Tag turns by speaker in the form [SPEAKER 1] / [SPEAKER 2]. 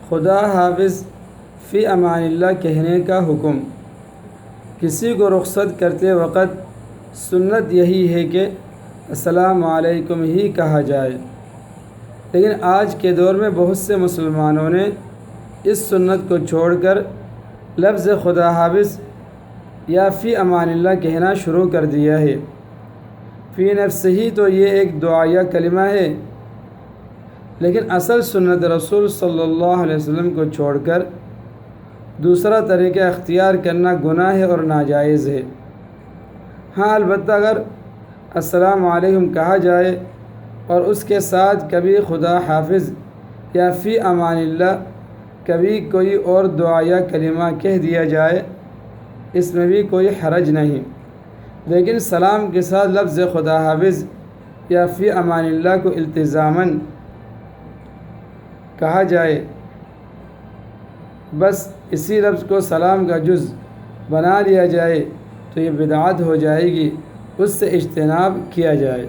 [SPEAKER 1] خدا حافظ فی امان اللہ کہنے کا حکم۔ کسی کو رخصت کرتے وقت سنت یہی ہے کہ السلام علیکم ہی کہا جائے، لیکن آج کے دور میں بہت سے مسلمانوں نے اس سنت کو چھوڑ کر لفظ خدا حافظ یا فی امان اللہ کہنا شروع کر دیا ہے۔ فی نفس ہی تو یہ ایک دعائیہ کلمہ ہے، لیکن اصل سنت رسول صلی اللہ علیہ وسلم کو چھوڑ کر دوسرا طریقہ اختیار کرنا گناہ ہے اور ناجائز ہے۔ ہاں البتہ اگر السلام علیکم کہا جائے اور اس کے ساتھ کبھی خدا حافظ یا فی امان اللہ کبھی کوئی اور دعائیہ کلمہ کہہ دیا جائے، اس میں بھی کوئی حرج نہیں، لیکن سلام کے ساتھ لفظ خدا حافظ یا فی امان اللہ کو التزاماً کہا جائے، بس اسی لفظ کو سلام کا جز بنا لیا جائے تو یہ بدعت ہو جائے گی، اس سے اجتناب کیا جائے۔